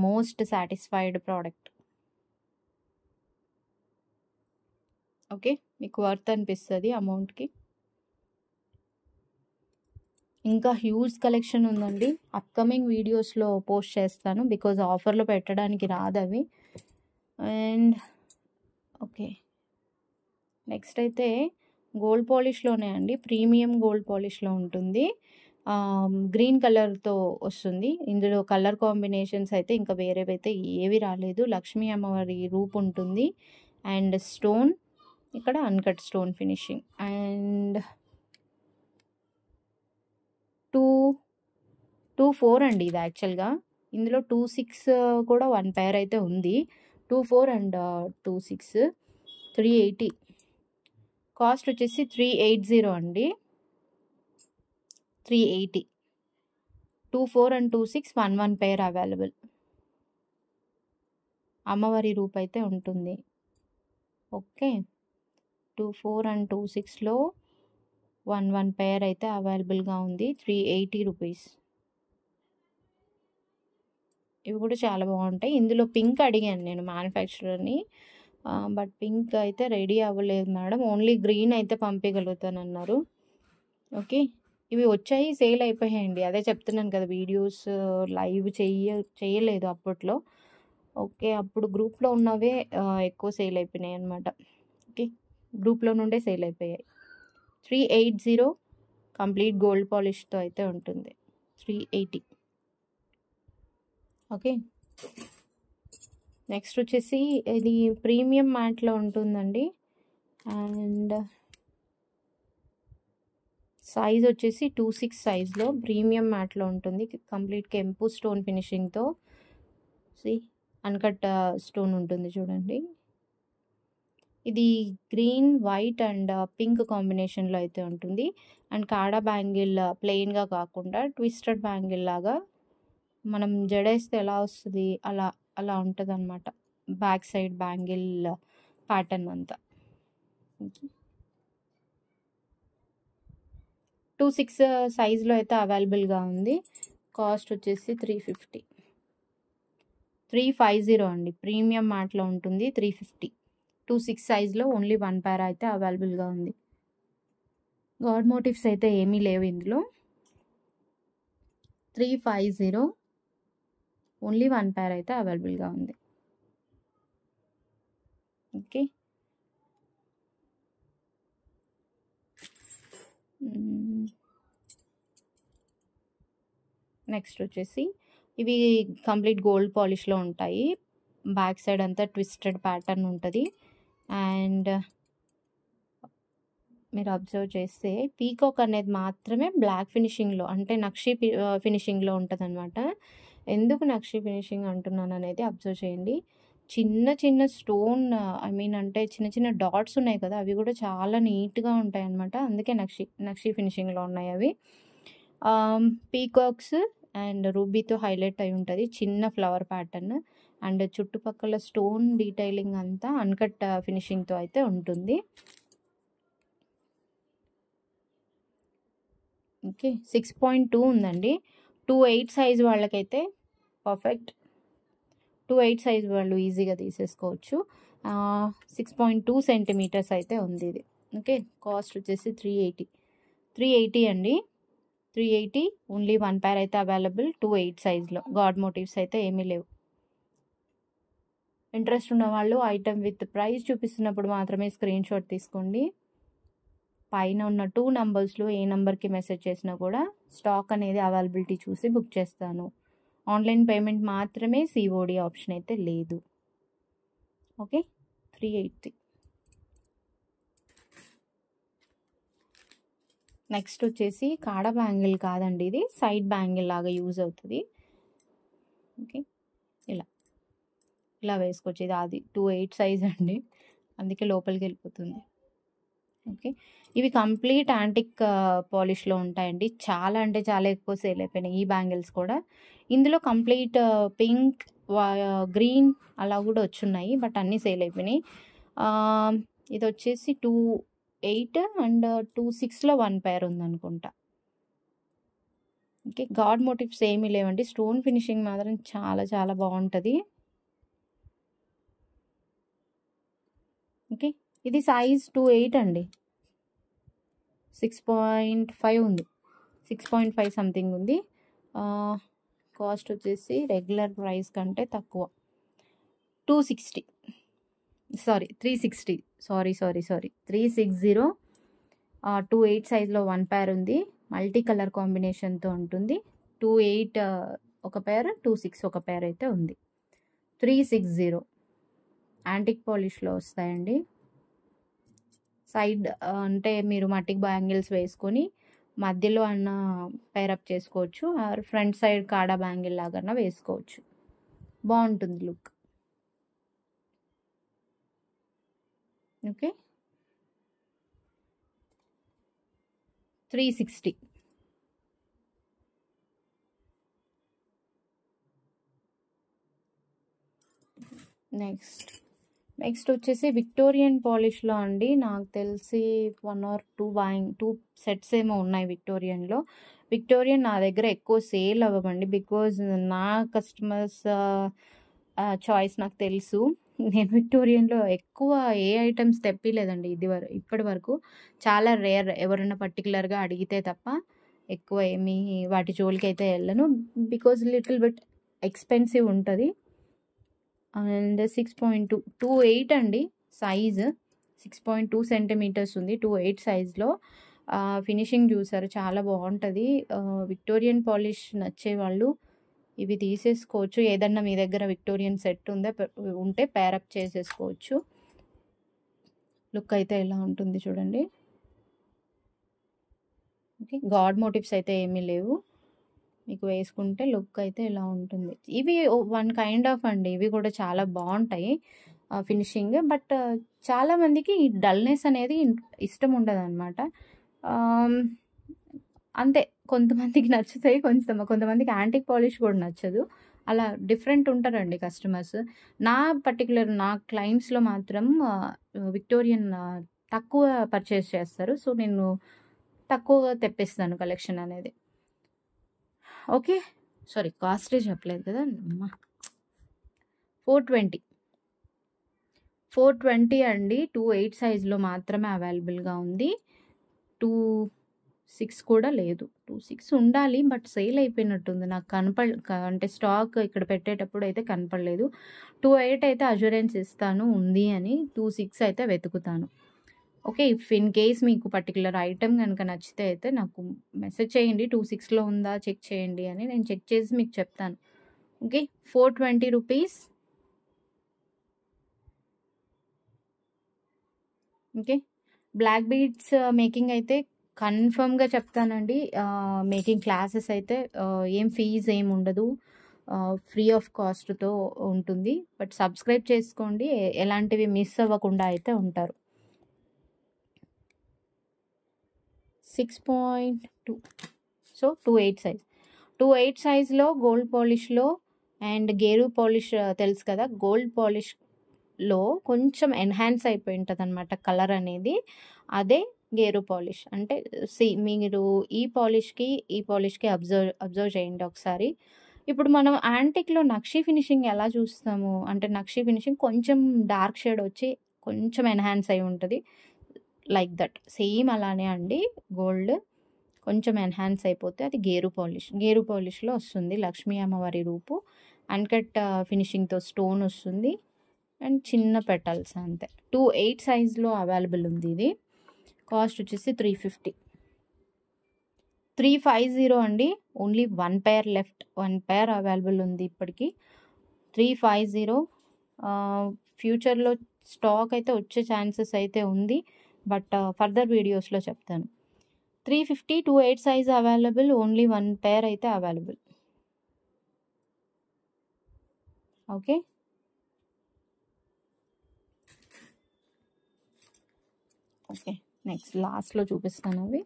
[SPEAKER 1] Most satisfied product. ఓకే. మీకు వర్త్ అనిపిస్తది అమౌంట్‌కి. ఇంకా హ్యూజ్ కలెక్షన్ ఉందండి. అప్‌కమింగ్ వీడియోస్‌లో పోస్ట్ చేస్తాను. బికాజ్ ఆఫర్‌లో పెట్టడానికి రాదవి. And okay. నెక్స్ట్ అయితే గోల్డ్ పాలిష్‌లోనే అండి. ప్రీమియం గోల్డ్ పాలిష్‌లో ఉంటుంది. గ్రీన్ కలర్‌తో వస్తుంది. ఇందులో కలర్ కాంబినేషన్స్ అయితే ఇంకా వేరేవైతే ఏవి రాలేదు. లక్ష్మీ అమ్మవారి రూప్ ఉంటుంది. అండ్ స్టోన్, ఇక్కడ అన్‌కట్ స్టోన్ ఫినిషింగ్. అండ్ 24 అండి ఇది యాక్చువల్‌గా. ఇందులో 26 కూడా 1 పెయిర్ అయితే ఉంది. 24 అండ్ 26 380. కాస్ట్ వచ్చేసి 380 అండి. 380. 24 అండ్ 26 1 పెయిర్ అవైలబుల్. అమ్మవారి రూప్ అయితే ఉంటుంది. ఓకే. 24 అండ్ 26లో 1 పెయిర్ అయితే అవైలబుల్‌గా ఉంది. 380 రూపీస్. ఇవి కూడా చాలా బాగుంటాయి. ఇందులో పింక్ అడిగాను నేను మ్యానుఫ్యాక్చరర్‌ని. బట్ పింక్ అయితే రెడీ అవ్వలేదు మేడం. ఓన్లీ గ్రీన్ అయితే పంపించగలుగుతానన్నారు. ఓకే. ఇవి వచ్చాయి, సేల్ అయిపోయాయండి. అదే చెప్తున్నాను కదా! వీడియోస్ లైవ్ చేయలేదు అప్పట్లో. ఓకే. అప్పుడు గ్రూప్‌లో ఉన్నవే ఎక్కువ సేల్ అయిపోయినాయన్నమాట. ఓకే. గ్రూప్‌లో నుండే సేల్ అయిపోయాయి. 380 కంప్లీట్ గోల్డ్ పాలిష్‌తో అయితే ఉంటుంది. 380. ఓకే. నెక్స్ట్ వచ్చేసి ఇది ప్రీమియం మ్యాట్‌లో ఉంటుందండి. అండ్ సైజ్ వచ్చేసి 26 సైజ్‌లో ప్రీమియం మ్యాట్‌లో ఉంటుంది. కంప్లీట్ కెంపు స్టోన్ ఫినిషింగ్‌తో అన్‌కట్ స్టోన్ ఉంటుంది చూడండి. ఇది గ్రీన్, వైట్ అండ్ పింక్ కాంబినేషన్‌లో అయితే ఉంటుంది. అండ్ కాడా బ్యాంగిల్ ప్లెయిన్‌గా కాకుండా ట్విస్టెడ్ బ్యాంగిల్ లాగా మనం జడేస్తే ఎలా వస్తది అలా ఉంటదనమాట. బ్యాక్ సైడ్ బ్యాంగిల్ ప్యాటర్న్ అంతా. 26 సైజ్‌లో అయితే అవైలబుల్‌గా ఉంది. కాస్ట్ వచ్చేసి 350 అండి. ప్రీమియం మ్యాట్‌లో ఉంటుంది 350. 26 సైజ్‌లో ఓన్లీ 1 పేర్ అయితే అవైలబుల్‌గా ఉంది. గాడ్ మోటివ్స్ అయితే ఏమీ లేవు ఇందులో. 350 ఓన్లీ 1 పేర్ అయితే అవైలబుల్‌గా ఉంది. ఓకే. నెక్స్ట్ వచ్చేసి ఇవి కంప్లీట్ గోల్డ్ పాలిష్‌లో ఉంటాయి. బ్యాక్ సైడ్ అంతా ట్విస్టెడ్ ప్యాటర్న్ ఉంటది. అండ్ మీరు అబ్జర్వ్ చేస్తే పీకాక్ అనేది మాత్రమే బ్లాక్ ఫినిషింగ్‌లో అంటే నక్షి ఫినిషింగ్‌లో ఉంటదనమాట. ఎందుకు నక్షి ఫినిషింగ్ అంటున్నాననేది అబ్జర్వ్ చేయండి. చిన్న చిన్న స్టోన్ అంటే చిన్న చిన్న డాట్స్ ఉన్నాయి కదా! అవి కూడా చాలా నీట్‌గా ఉంటాయన్నమాట. అందుకే నక్షి ఫినిషింగ్‌లో ఉన్నాయి అవి. పీకాక్స్ అండ్ రూబీతో హైలైట్ అయి ఉంటది. చిన్న ఫ్లవర్ ప్యాటర్న్ అండ్ చుట్టుపక్కల స్టోన్ డీటెయిలింగ్ అంతా అన్‌కట్ ఫినిషింగ్‌తో అయితే ఉంటుంది. ఓకే. 6.2 ఉందండి. 28 సైజ్ వాళ్ళకైతే పర్ఫెక్ట్. 28 సైజ్ వాళ్ళు ఈజీగా తీసేసుకోవచ్చు. 6.2 సెంటీమీటర్స్ అయితే ఉంది ఇది. ఓకే. కాస్ట్ వచ్చేసి 380 అండి. 380 ఓన్లీ 1 పేర్ అయితే అవైలబుల్ 28 సైజ్‌లో. గాడ్ మోటివ్స్ అయితే ఏమీ లేవు. ఇంట్రెస్ట్ ఉన్నవాళ్ళు ఐటెమ్ విత్ ప్రైస్ చూపిస్తున్నప్పుడు మాత్రమే స్క్రీన్ షాట్ తీసుకోండి. పైన ఉన్న 2 నంబర్స్‌లో ఏ నంబర్‌కి మెసేజ్ చేసినా కూడా స్టాక్ అనేది అవైలబిలిటీ చూసి బుక్ చేస్తాను. ఆన్‌లైన్ పేమెంట్ మాత్రమే, సీఓడీ ఆప్షన్ అయితే లేదు. ఓకే. 380. నెక్స్ట్ వచ్చేసి కాడ బ్యాంగిల్ కాదండి ఇది. సైడ్ బ్యాంగిల్ లాగా యూజ్ అవుతది. ఓకే. ఇలా వేసుకోవచ్చు. ఇది 28 సైజ్ అండి. అందుకే లోపలికి వెళ్ళిపోతుంది. ఓకే. ఇవి కంప్లీట్ యాంటిక్ పాలిష్‌లో ఉంటాయండి. చాలా అంటే చాలా ఎక్కువ సేల్ అయిపోయినాయి ఈ బ్యాంగిల్స్ కూడా. ఇందులో కంప్లీట్ పింక్, గ్రీన్ అలా కూడా వచ్చున్నాయి. బట్ అన్నీ సేల్ అయిపోయినాయి. ఇది వచ్చేసి 28 అండ్ 26లో 1 పేర్ ఉందనుకుంటా. ఓకే. గాడ్ మోటివ్స్ ఏమీ లేవండి. స్టోన్ ఫినిషింగ్ మాత్రం చాలా చాలా బాగుంటది. ఓకే. ఇది సైజ్ 28 అండి. 6.5 ఉంది. 6.5 సంథింగ్ ఉంది. కాస్ట్ వచ్చేసి రెగ్యులర్ ప్రైస్ కంటే తక్కువ. 260. సారీ 360. సారీ 360. 28 సైజ్‌లో 1 పేర్ ఉంది. మల్టీ కలర్ కాంబినేషన్‌తో ఉంటుంది. 28 ఒక పేర్, 26 ఒక పేర్ అయితే ఉంది. 360 యాంటిక్ పాలిష్‌లో వస్తాయండి. సైడ్ అంటే మీరు మట్టిక్ బ్యాంగిల్స్ వేసుకొని మధ్యలో పేరప్ చేసుకోవచ్చు. ఆర్ ఫ్రంట్ సైడ్ కాడా బ్యాంగిల్ లాగన్నా వేసుకోవచ్చు. బాగుంటుంది లుక్. ఓకే. 360. నెక్స్ట్ వచ్చేసి విక్టోరియన్ పాలిష్‌లో అండి. నాకు తెలిసి 1 ఆర్ 2 సెట్స్ ఏమో ఉన్నాయి విక్టోరియన్‌లో. విక్టోరియన్ నా దగ్గర ఎక్కువ సేల్ అవ్వవండి. బికాజ్ నా కస్టమర్స్ చాయిస్ నాకు తెలుసు. నేను విక్టోరియన్‌లో ఎక్కువ ఏ ఐటెమ్స్ తెప్పియలేదండి ఇప్పటి వరకు. చాలా రేర్ ఎవరైనా పర్టిక్యులర్‌గా అడిగితే తప్ప ఎక్కువ ఏమీ వాటి జోలికైతే వెళ్ళను. బికాజ్ లిటిల్ బిట్ ఎక్స్‌పెన్సివ్ ఉంటది. అండ్ 6.2 2.8 అండి సైజ్. 6.2 సెంటీమీటర్స్ ఉంది. 2.8 సైజ్‌లో. ఫినిషింగ్ చూసారు చాలా బావుంటది. విక్టోరియన్ పాలిష్ నచ్చేవాళ్ళు ఇవి తీసేసుకోవచ్చు. ఏదన్నా మీ దగ్గర విక్టోరియన్ సెట్ ఉంటే పేర్ అప్ చేసేసుకోవచ్చు. లుక్ అయితే ఇలా ఉంటుంది చూడండి. ఓకే. గాడ్ మోటివ్స్ అయితే ఏమీ లేవు. మీకు వేసుకుంటే లుక్ అయితే ఇలా ఉంటుంది. ఇవి వన్ కైండ్ ఆఫ్ అండి. ఇవి కూడా చాలా బావుంటాయి ఫినిషింగ్. బట్ చాలా మందికి ఈ డల్‌నెస్ అనేది ఇష్టం ఉండదనమాట. అంతే కొంతమందికి నచ్చుతాయి. కొంతమందికి యాంటిక్ పాలిష్ కూడా నచ్చదు. అలా డిఫరెంట్ ఉంటారండి కస్టమర్స్. నా క్లయింట్స్‌లో మాత్రం విక్టోరియన్ తక్కువ పర్చేస్ చేస్తారు. సో, నేను తక్కువగా తెప్పిస్తాను కలెక్షన్ అనేది. ఓకే. సారీ కాస్టే చెప్పలేదు కదా! అమ్మ! 420 అండి. 2.8 సైజ్‌లో మాత్రమే అవైలబుల్‌గా ఉంది. 2.6 కూడా లేదు. 2.6 ఉండాలి. బట్ సేల్ అయిపోయినట్టుంది. నాకు అంటే స్టాక్ ఇక్కడ పెట్టేటప్పుడు అయితే కనపడలేదు. 2.8 అయితే అష్యూరెన్స్ ఇస్తాను ఉంది అని. 2.6 అయితే వెతుకుతాను. ఓకే. ఇఫ్ ఇన్ కేస్ మీకు పర్టిక్యులర్ ఐటెమ్ గనుక నచ్చితే అయితే నాకు మెసేజ్ చేయండి. 2.6లో ఉందా చెక్ చేయండి అని. నేను చెక్ చేసి మీకు చెప్తాను. Okay. 420 rupees. Okay. Black beads making అయితే కన్ఫర్మ్‌గా చెప్తానండి. మేకింగ్ క్లాసెస్ అయితే ఏం ఫీజ్ ఏమి ఉండదు. ఫ్రీ ఆఫ్ కాస్ట్‌తో ఉంటుంది. బట్ సబ్స్క్రైబ్ చేసుకోండి. ఎలాంటివి మిస్ అవ్వకుండా అయితే ఉంటారు. 6.2 సో 2.8 సైజ్. 2.8 సైజ్‌లో గోల్డ్ పాలిష్‌లో అండ్ గేరు పాలిష్ తెలుసు కదా! గోల్డ్ పాలిష్‌లో కొంచెం ఎన్హాన్స్ అయిపోయి ఉంటదనమాట కలర్ అనేది. అదే గేరు పాలిష్. అంటే మీరు ఈ పాలిష్‌కి అబ్జర్వ్ చేయండి ఒకసారి. ఇప్పుడు మనం యాంటిక్‌లో నక్షి ఫినిషింగ్ ఎలా చూస్తాము? అంటే నక్షి ఫినిషింగ్ కొంచెం డార్క్ షేడ్ వచ్చి కొంచెం ఎన్హాన్స్ అయి ఉంటది. Like that. సేమ్ అలానే అండి గోల్డ్. కొంచెం ఎన్హాన్స్ అయిపోతే అది గేరు పాలిష్. గేరు పాలిష్‌లో వస్తుంది లక్ష్మీ అమ్మవారి రూపు. అన్‌కట్ ఫినిషింగ్‌తో స్టోన్ వస్తుంది. అండ్ చిన్న పెటల్స్ అంతే. 2.8 సైజ్‌లో అవైలబుల్ ఉంది ఇది. కాస్ట్ వచ్చేసి 350. 350 అండి. Only 1 pair left. 1 pair available ఉంది ఇప్పటికి. 350 ఫ్యూచర్‌లో స్టాక్ అయితే వచ్చే ఛాన్సెస్ అయితే ఉంది. బట్ ఫర్దర్ వీడియోస్‌లో చెప్తాను. 350 2.8 సైజ్ అవైలబుల్. ఓన్లీ 1 పెయిర్ అయితే అవైలబుల్. ఓకే. ఓకే. నెక్స్ట్ లాస్ట్‌లో చూపిస్తాను అవి.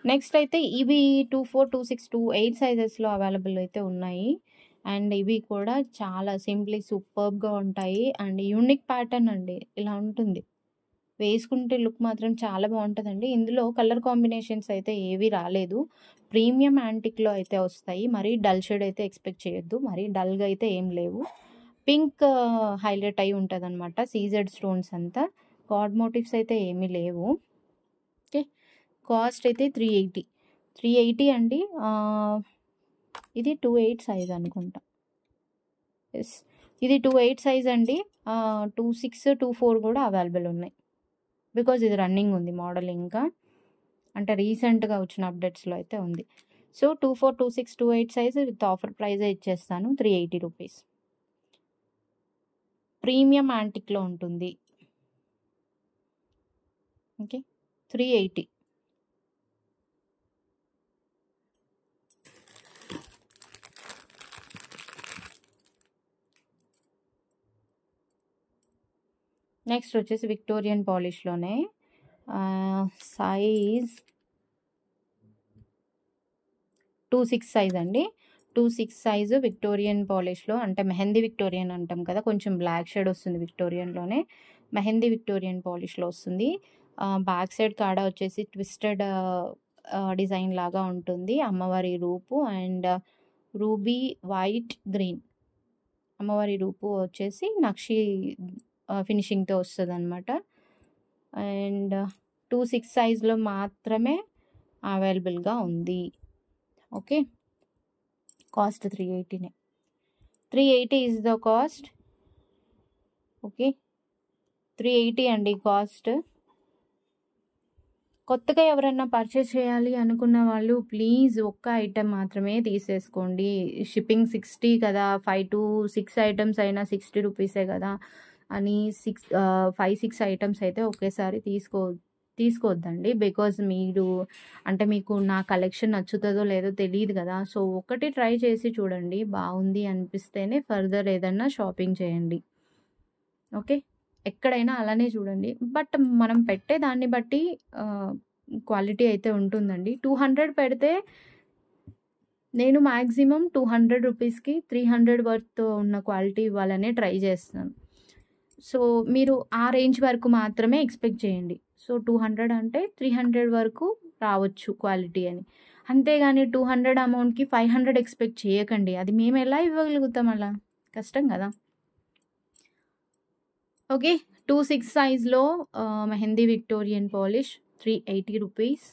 [SPEAKER 1] నెక్స్ట్ అయితే ఇవి 24, 26, 28 సైజెస్‌లో అవైలబుల్ అయితే ఉన్నాయి. అండ్ ఇవి కూడా చాలా సింప్లీ సూపర్బ్‌గా ఉంటాయి. అండ్ యూనిక్ ప్యాటర్న్ అండి. ఇలా ఉంటుంది. వేసుకుంటే లుక్ మాత్రం చాలా బావుంటదండి. ఇందులో కలర్ కాంబినేషన్స్ అయితే ఏవి రాలేదు. ప్రీమియం యాంటిక్‌లో అయితే వస్తాయి. మరీ డల్ షేడ్ అయితే ఎక్స్‌పెక్ట్ చేయొద్దు. మరీ డల్‌గా అయితే ఏం లేవు. పింక్ హైలైట్ అయ్యి ఉంటదనమాట. సీజెడ్ స్టోన్స్ అంతా. గాడ్ మోటివ్స్ అయితే ఏమీ లేవు. ఓకే. కాస్ట్ అయితే 380. 380 అండి. ఇది 2.8 సైజ్ అనుకుంటా. యెస్. ఇది 2.8 సైజ్ అండి. 2.6, 2.4 కూడా అవైలబుల్ ఉన్నాయి. బికాజ్ ఇది రన్నింగ్ ఉంది మోడల్ ఇంకా. అంటే రీసెంట్‌గా వచ్చిన అప్డేట్స్‌లో అయితే ఉంది. సో 24, 26, 28 సైజ్ విత్ ఆఫర్ ప్రైజే ఇచ్చేస్తాను. 380 రూపీస్. ప్రీమియం యాంటిక్‌లో ఉంటుంది. ఓకే. 380. నెక్స్ట్ వచ్చేసి విక్టోరియన్ పాలిష్‌లోనే సైజ్ 2.6 సైజ్ అండి. 2.6 సైజు విక్టోరియన్ పాలిష్‌లో అంటే మెహందీ విక్టోరియన్ అంటాం కదా! కొంచెం బ్లాక్ షేడ్ వస్తుంది విక్టోరియన్‌లోనే. మెహందీ విక్టోరియన్ పాలిష్‌లో వస్తుంది. బ్యాక్ సైడ్ కాడ వచ్చేసి ట్విస్టెడ్ డిజైన్ లాగా ఉంటుంది. అమ్మవారి రూపు అండ్ రూబీ వైట్ గ్రీన్. అమ్మవారి రూపు వచ్చేసి నక్షి ఫినిషింగ్‌తో వస్తదనమాట. అండ్ 2.6 సైజ్‌లో మాత్రమే అవైలబుల్‌గా ఉంది. ఓకే, కాస్ట్ 380నే. 380 ఈజ్ ద కాస్ట్. ఓకే, 380 అండి కాస్ట్. కొత్తగా ఎవరైనా పర్చేస్ చేయాలి అనుకున్న వాళ్ళు ప్లీజ్ ఒక్క ఐటెం మాత్రమే తీసేసుకోండి. షిప్పింగ్ 60 కదా, 5 to 6 ఐటమ్స్ అయినా 60 రూపీసే కదా అని 5, 6 ఐటమ్స్ అయితే ఒకేసారి తీసుకోవద్దండి. బికాజ్ మీరు అంటే మీకు నా కలెక్షన్ నచ్చుతుందో లేదో తెలియదు కదా. సో ఒకటి ట్రై చేసి చూడండి, బాగుంది అనిపిస్తేనే ఫర్దర్ ఏదన్నా షాపింగ్ చేయండి. ఓకే, ఎక్కడైనా అలానే చూడండి. బట్ మనం పెట్టే దాన్ని బట్టి క్వాలిటీ అయితే ఉంటుందండి. 200 పెడితే నేను మ్యాక్సిమం 200 రూపీస్కి 300 వర్త్ ఉన్న క్వాలిటీ ఇవ్వాలనే ట్రై చేస్తాను. సో మీరు ఆ రేంజ్ వరకు మాత్రమే ఎక్స్పెక్ట్ చేయండి. సో 200 అంటే 300 వరకు రావచ్చు క్వాలిటీ అని. అంతేగాని 200 అమౌంట్కి 500 ఎక్స్పెక్ట్ చేయకండి. అది మేము ఎలా ఇవ్వగలుగుతాం? అలా కష్టం కదా. ఓకే, 2/6 సైజ్లో mehndi Victorian polish 380 rupees.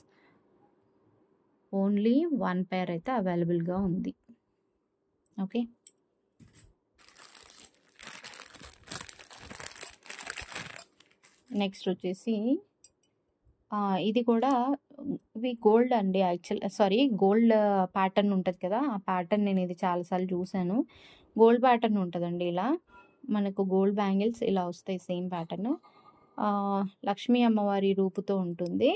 [SPEAKER 1] Only 1 పేర్ అయితే అవైలబుల్గా ఉంది. ఓకే, నెక్స్ట్ వచ్చేసి ఇది కూడా ఇవి గోల్డ్ అండి. గోల్డ్ ప్యాటర్న్ ఉంటుంది కదా, ఆ ప్యాటర్న్ నేను ఇది చాలాసార్లు చూశాను. గోల్డ్ ప్యాటర్న్ ఉంటుందండి. ఇలా మనకు గోల్డ్ బ్యాంగిల్స్ ఇలా వస్తాయి, సేమ్ ప్యాటర్న్. లక్ష్మీ అమ్మవారి రూపుతో ఉంటుంది.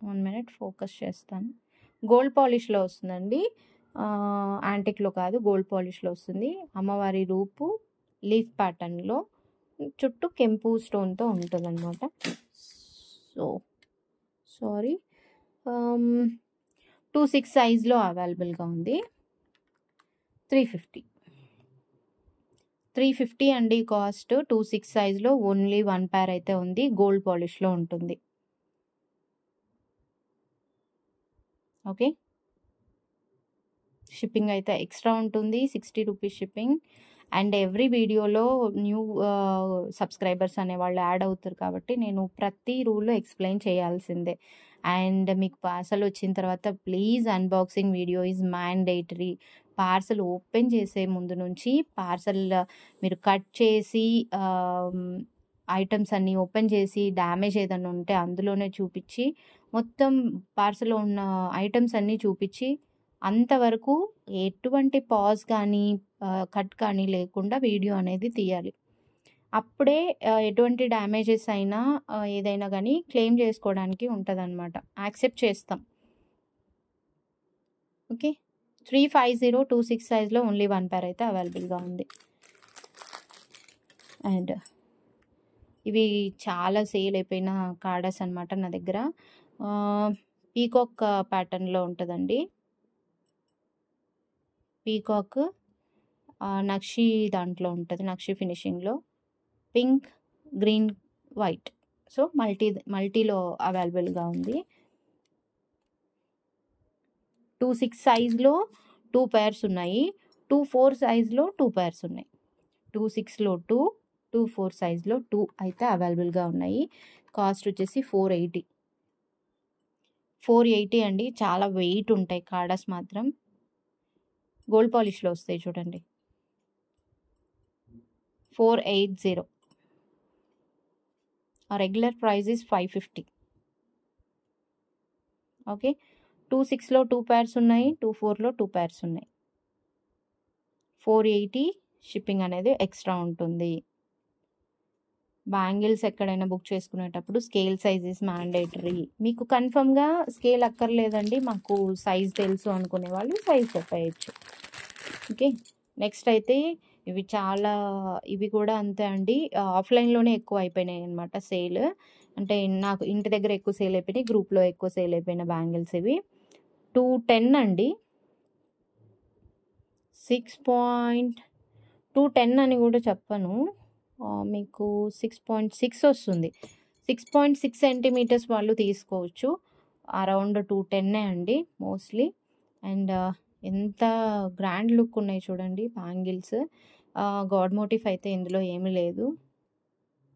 [SPEAKER 1] 1 minute ఫోకస్ చేస్తాను. గోల్డ్ పాలిష్లో వస్తుందండి, యాంటిక్లో కాదు, గోల్డ్ పాలిష్లో వస్తుంది. అమ్మవారి రూపు లీఫ్ ప్యాటర్న్లో చుట్టూ కెంపు స్టోన్తో ఉంటుంది అనమాట. సో సారీ, 2/6 సైజ్లో అవైలబుల్గా ఉంది. 350 అండి కాస్ట్. 2/6 సైజ్లో ఓన్లీ 1 పేర్ అయితే ఉంది. గోల్డ్ పాలిష్లో ఉంటుంది. ఓకే, షిప్పింగ్ అయితే ఎక్స్ట్రా ఉంటుంది, 60 రూపీస్ షిప్పింగ్. అండ్ ఎవ్రీ వీడియోలో న్యూ సబ్స్క్రైబర్స్ అనేవాళ్ళు యాడ్ అవుతారు కాబట్టి నేను ప్రతి రూల్లో ఎక్స్ప్లెయిన్ చేయాల్సిందే. అండ్ మీకు పార్సల్ వచ్చిన తర్వాత please unboxing video is mandatory. Parcel open చేసే ముందు నుంచి పార్సల్ మీరు కట్ చేసి ఐటమ్స్ అన్నీ ఓపెన్ చేసి డ్యామేజ్ ఏదైనా ఉంటే అందులోనే చూపించి, మొత్తం పార్సల్లో ఉన్న ఐటమ్స్ అన్నీ చూపించి, అంతవరకు ఎటువంటి పాజ్ కానీ కట్ కానీ లేకుండా వీడియో అనేది తీయాలి. అప్పుడే ఎటువంటి డ్యామేజెస్ అయినా ఏదైనా కానీ క్లెయిమ్ చేసుకోవడానికి ఉంటుందన్నమాట, యాక్సెప్ట్ చేస్తాం. ఓకే, 350 2/6 సైజ్లో ఓన్లీ 1 పేర్ అయితే అవైలబుల్గా ఉంది. అండ్ ఇవి చాలా సేల్ అయిపోయిన కార్డర్స్ అనమాట నా దగ్గర. పీకాక్ ప్యాటర్న్లో ఉంటుందండి. పీకాక్ నక్షి దాంట్లో ఉంటుంది, నక్షి ఫినిషింగ్లో పింక్, గ్రీన్, వైట్. సో మల్టీలో అవైలబుల్గా ఉంది. 2/6 సైజ్లో 2 పేర్స్ ఉన్నాయి. 2/4 సైజ్లో 2 పేర్స్ ఉన్నాయి. 2/6లో 2, 2/4 సైజ్లో 2 అయితే అవైలబుల్గా ఉన్నాయి. కాస్ట్ వచ్చేసి 480 అండి. చాలా వెయిట్ ఉంటాయి కార్డర్స్ మాత్రం. గోల్డ్ పాలిష్లో వస్తాయి చూడండి. 480. Regular price is 550. ఓకే, 2/6లో 2 పేర్స్ ఉన్నాయి, 2/4లో 2 పేర్స్ ఉన్నాయి. 480 షిప్పింగ్ అనేది ఎక్స్ట్రా ఉంటుంది. బ్యాంగిల్స్ ఎక్కడైనా బుక్ చేసుకునేటప్పుడు స్కేల్ సైజ్ ఇస్ మ్యాండేటరీ. మీకు కన్ఫర్మ్గా స్కేల్ అక్కర్లేదండి, మాకు సైజ్ తెలుసు అనుకునే వాళ్ళు సైజ్ చెప్పేయచ్చు. ఓకే, నెక్స్ట్ అయితే ఇవి కూడా అంతే అండి. ఆఫ్లైన్లోనే ఎక్కువ అయిపోయినాయి అనమాట సేల్. అంటే నాకు ఇంటి దగ్గర ఎక్కువ సేల్ అయిపోయినాయి, గ్రూప్లో ఎక్కువ సేల్ అయిపోయిన బ్యాంగిల్స్ ఇవి. 210 అండి. 210 అని కూడా చెప్పను, మీకు 6.6 వస్తుంది. 6.6 సెంటీమీటర్స్ వాళ్ళు తీసుకోవచ్చు. అరౌండ్ 210 అండి మోస్ట్లీ. అండ్ ఎంత గ్రాండ్ లుక్ ఉన్నాయి చూడండి బ్యాంగిల్స్. గాడ్ మోటిఫ్ అయితే ఇందులో ఏమీ లేదు.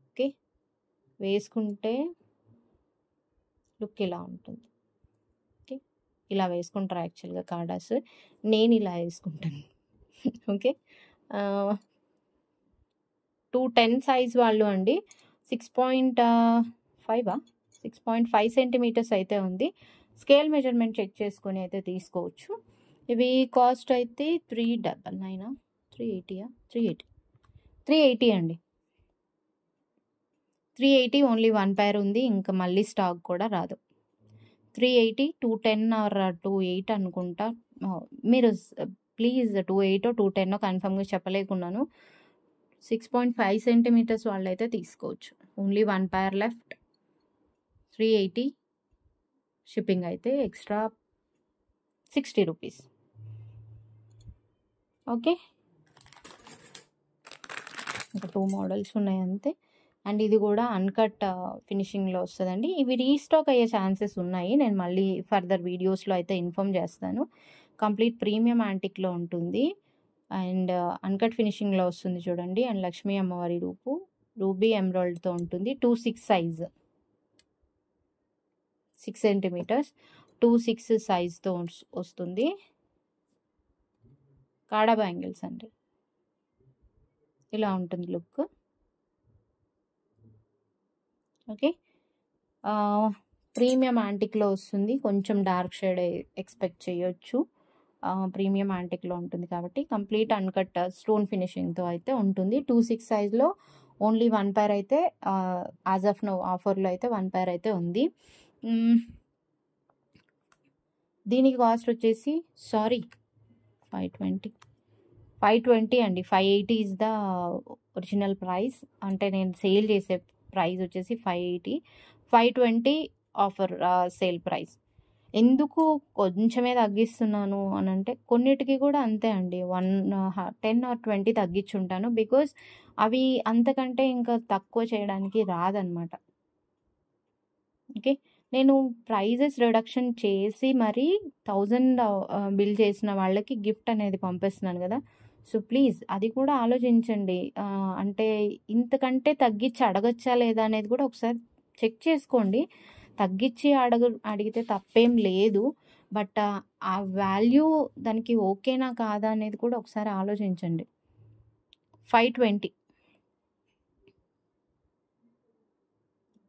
[SPEAKER 1] ఓకే, వేసుకుంటే లుక్ ఇలా ఉంటుంది. ఓకే, ఇలా వేసుకుంటారు యాక్చువల్‌గా కాడాస్. నేను ఇలా వేసుకుంటాను. ఓకే. 210 సైజ్ వాళ్ళు అండి. 6.5 6.5 సెంటీమీటర్స్ అయితే ఉంది. స్కేల్ మెజర్మెంట్ చెక్ చేసుకొని అయితే తీసుకోవచ్చు. ఇవి కాస్ట్ అయితే 399 380 380 380 అండి. 380 ఓన్లీ 1 పేర్ ఉంది. ఇంకా మళ్ళీ స్టాక్ కూడా రాదు. 380 210 ఆర్ 28 అనుకుంటా. మీరు ప్లీజ్ 28 210 కన్ఫర్మ్గా చెప్పలేకున్నాను. 6.5 సెంటీమీటర్స్ వాళ్ళైతే తీసుకోవచ్చు. ఓన్లీ 1 పేర్ లెఫ్ట్. 380 షిప్పింగ్ అయితే ఎక్స్ట్రా 60 రూపీస్. ఓకే. ఇంకా 2 మోడల్స్ ఉన్నాయి అంతే. అండ్ ఇది కూడా అన్కట్ ఫినిషింగ్లో వస్తుందండి. ఇవి రీస్టాక్ అయ్యే ఛాన్సెస్ ఉన్నాయి. నేను మళ్ళీ ఫర్దర్ వీడియోస్లో అయితే ఇన్ఫామ్ చేస్తాను. కంప్లీట్ ప్రీమియం యాంటిక్లో ఉంటుంది. అండ్ అన్కట్ ఫినిషింగ్లో వస్తుంది చూడండి. అండ్ లక్ష్మీ అమ్మవారి రూబీ ఎమరాల్డ్తో ఉంటుంది. 26 సైజ్ 6 సెంటీమీటర్స్ 26 సైజ్తో వస్తుంది. కాడా బ్యాంగిల్స్ అండి. ఇలా ఉంటుంది లుక్. ఓకే. ప్రీమియం యాంటిక్లో వస్తుంది. కొంచెం డార్క్ షేడ్ ఎక్స్పెక్ట్ చేయొచ్చు. ప్రీమియం యాంటిక్లో ఉంటుంది కాబట్టి కంప్లీట్ అన్కట్ స్టోన్ ఫినిషింగ్తో అయితే ఉంటుంది. 26 సైజ్లో ఓన్లీ 1 పేర్ అయితే యాజ్ ఆఫ్ నో ఆఫర్లో అయితే 1 పేర్ అయితే ఉంది. దీనికి కాస్ట్ వచ్చేసి 520 అండి. 580 ఈజ్ ద ఒరిజినల్ ప్రైస్. అంటే నేను సేల్ చేసే ప్రైస్ వచ్చేసి 580. 520 ఆఫర్ సేల్ ప్రైస్. ఎందుకు కొంచెమే తగ్గిస్తున్నాను అని అంటే కొన్నిటికి కూడా అంతే అండి. 10 ఆర్ 20 తగ్గించుంటాను. బికాజ్ అవి అంతకంటే ఇంకా తక్కువ చేయడానికి రాదనమాట. ఓకే. నేను ప్రైజెస్ రిడక్షన్ చేసి మరీ 1000 బిల్ చేసిన వాళ్ళకి గిఫ్ట్ అనేది పంపిస్తున్నాను కదా. సో ప్లీజ్ అది కూడా ఆలోచించండి. అంటే ఇంతకంటే తగ్గించి అడగచ్చా లేదా అనేది కూడా ఒకసారి చెక్ చేసుకోండి. తగ్గించి అడిగితే తప్పేం లేదు. బట్ ఆ వాల్యూ దానికి ఓకేనా కాదా అనేది కూడా ఒకసారి ఆలోచించండి. 520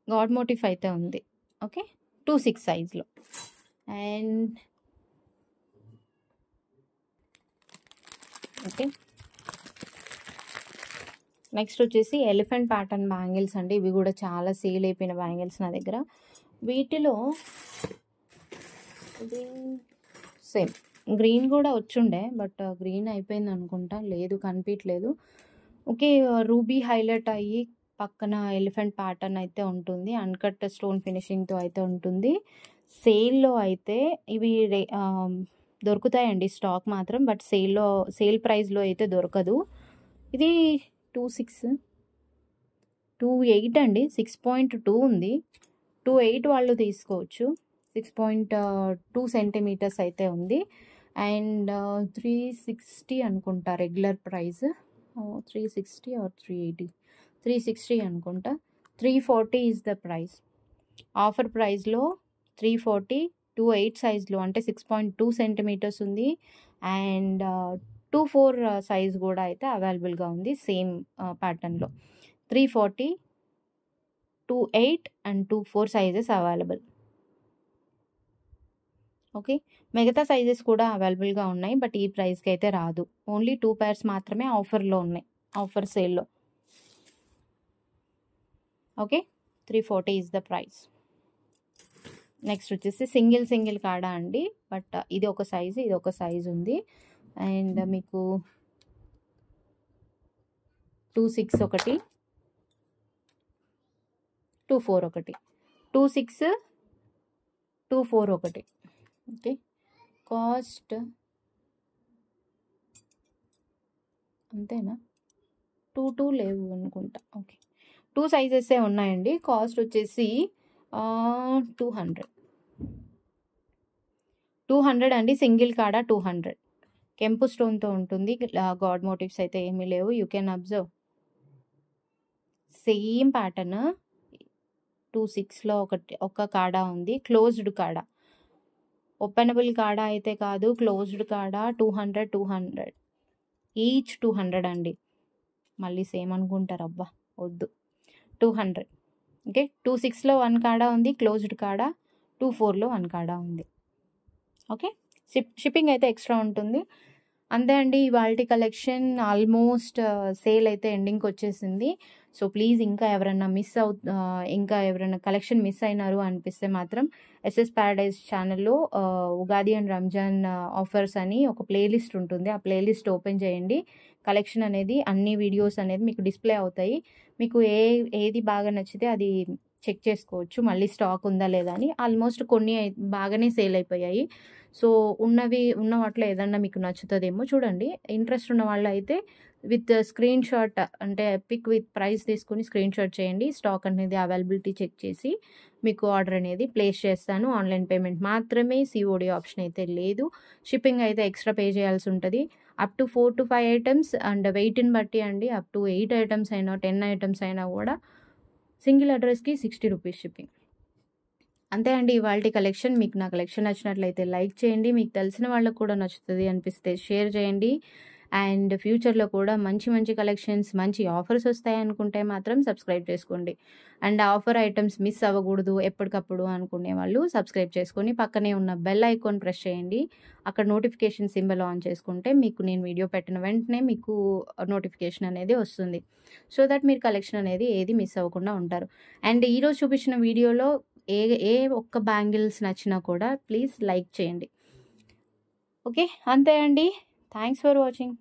[SPEAKER 1] గాడ్ మోటిఫ్ అయితే ఉంది. ఓకే. 26 సైజ్లో. అండ్ ఓకే, నెక్స్ట్ వచ్చేసి ఎలిఫెంట్ ప్యాటర్న్ బ్యాంగిల్స్ అండి. ఇవి కూడా చాలా సేల్ అయిపోయిన బ్యాంగిల్స్ నా దగ్గర. వీటిలో ఇది సేమ్ గ్రీన్ కూడా వచ్చుండే, బట్ గ్రీన్ అయిపోయింది అనుకుంటా. లేదు, కనిపించలేదు. ఓకే. రూబీ హైలైట్ అయ్యి పక్కన ఎలిఫెంట్ ప్యాటర్న్ అయితే ఉంటుంది. అన్కట్ స్టోన్ ఫినిషింగ్తో అయితే ఉంటుంది. సేల్లో అయితే ఇవి దొరుకుతాయండి స్టాక్ మాత్రం. బట్ సేల్ ప్రైస్లో అయితే దొరకదు. ఇది 28 అండి. 6.2 ఉంది. 28 వాళ్ళు తీసుకోవచ్చు. 6.2 సెంటీమీటర్స్ అయితే ఉంది. అండ్ 360 అనుకుంటా రెగ్యులర్ ప్రైస్. 360 ఆర్ 380 360 అనుకుంటా. 340 ఈజ్ ద ప్రైస్. ఆఫర్ ప్రైస్లో 340. 28 సైజ్లో అంటే 6.2 సెంటీమీటర్స్ ఉంది. అండ్ 24 సైజ్ కూడా అయితే అవైలబుల్గా ఉంది సేమ్ ప్యాటర్న్లో. 340, 28 అండ్ 24 సైజెస్ అవైలబుల్. ఓకే. మిగతా సైజెస్ కూడా అవైలబుల్గా ఉన్నాయి. బట్ ఈ ప్రైస్కి అయితే రాదు. ఓన్లీ 2 pairs మాత్రమే ఆఫర్లో ఉన్నాయి, ఆఫర్ సేల్లో. Okay. 340 is the price. Next వచ్చేసి సింగిల్ కాడా అండి. బట్ ఇది ఒక సైజు, ఇది ఒక సైజు ఉంది. అండ్ మీకు 26 ఒకటి, 24 ఒకటి, 26, 24 ఒకటి. ఓకే. కాస్ట్ అంతేనా? 2 లేవు అనుకుంటా. ఓకే. 2 సైజెసే ఉన్నాయండి. కాస్ట్ వచ్చేసి 200 అండి. సింగిల్ కాడ 200. కెంపు స్టోన్తో ఉంటుంది. గాడ్ మోటివ్స్ అయితే ఏమీ లేవు. You can observe. Same pattern 26లో ఒక కాడ ఉంది, క్లోజ్డ్ కాడ. ఓపెనబుల్ కాడా అయితే కాదు, క్లోజ్డ్ కాడా. 200 ఈచ్ 200 అండి. మళ్ళీ సేమ్ అనుకుంటారు, అబ్బా వద్దు. 200. ఓకే, 26లో 1 కాడా ఉంది, క్లోజ్డ్ కాడా. 24లో 1 కాడా ఉంది. ఓకే, షిప్పింగ్ అయితే ఎక్స్ట్రా ఉంటుంది. అంతే అండి, ఇవాల్టి కలెక్షన్ ఆల్మోస్ట్ సేల్ అయితే ఎండింగ్కి వచ్చేసింది. సో ప్లీజ్ ఇంకా ఎవరైనా కలెక్షన్ మిస్ అయినారు అనిపిస్తే మాత్రం ఎస్ఎస్ ప్యారడైజ్ ఛానల్లో ఉగాది అండ్ రంజాన్ ఆఫర్స్ అని ఒక ప్లేలిస్ట్ ఉంటుంది. ఆ ప్లేలిస్ట్ ఓపెన్ చేయండి. కలెక్షన్ అనేది అన్ని వీడియోస్ అనేది మీకు డిస్ప్లే అవుతాయి. మీకు ఏది బాగా నచ్చితే అది చెక్ చేసుకోవచ్చు, మళ్ళీ స్టాక్ ఉందా లేదా అని. ఆల్మోస్ట్ కొన్ని బాగానే సేల్ అయిపోయాయి. సో ఉన్న వాటిలో ఏదన్నా మీకు నచ్చుతుందేమో చూడండి. ఇంట్రెస్ట్ ఉన్న వాళ్ళు అయితే విత్ స్క్రీన్ షాట్, అంటే పిక్ విత్ ప్రైస్ తీసుకుని స్క్రీన్ షాట్ చేయండి. స్టాక్ అనేది అవైలబిలిటీ చెక్ చేసి మీకు ఆర్డర్ అనేది ప్లేస్ చేస్తాను. ఆన్లైన్ పేమెంట్ మాత్రమే, సిఓడి ఆప్షన్ అయితే లేదు. షిప్పింగ్ అయితే ఎక్స్ట్రా పే చేయాల్సి ఉంటుంది. Up to 4 to 5 items and వెయిట్ని బట్టి అండి. అప్ టు 8 ఐటమ్స్ అయినా 10 ఐటమ్స్ అయినా కూడా సింగిల్ అడ్రస్కి 60 రూపీస్ షిప్పింగ్. అంతే అండి ఇవాల్టి కలెక్షన్. మీకు నా కలెక్షన్ నచ్చినట్లయితే లైక్ చేయండి. మీకు తెలిసిన వాళ్ళకు కూడా నచ్చుతుంది అనిపిస్తే షేర్ చేయండి. అండ్ ఫ్యూచర్లో కూడా మంచి మంచి కలెక్షన్స్, మంచి ఆఫర్స్ వస్తాయి అనుకుంటే మాత్రం సబ్స్క్రైబ్ చేసుకోండి. అండ్ ఆఫర్ ఐటమ్స్ మిస్ అవ్వకూడదు ఎప్పటికప్పుడు అనుకునే వాళ్ళు సబ్స్క్రైబ్ చేసుకొని పక్కనే ఉన్న బెల్ ఐకాన్ ప్రెస్ చేయండి. అక్కడ నోటిఫికేషన్ సింబల్ ఆన్ చేసుకుంటే మీకు నేను వీడియో పెట్టిన వెంటనే మీకు నోటిఫికేషన్ అనేది వస్తుంది. సో దట్ మీరు కలెక్షన్ అనేది ఏది మిస్ అవ్వకుండా ఉంటారు. అండ్ ఈరోజు చూపించిన వీడియోలో ఏ ఒక్క బ్యాంగిల్స్ నచ్చినా కూడా ప్లీజ్ లైక్ చేయండి. ఓకే, అంతే అండి. Thanks for watching.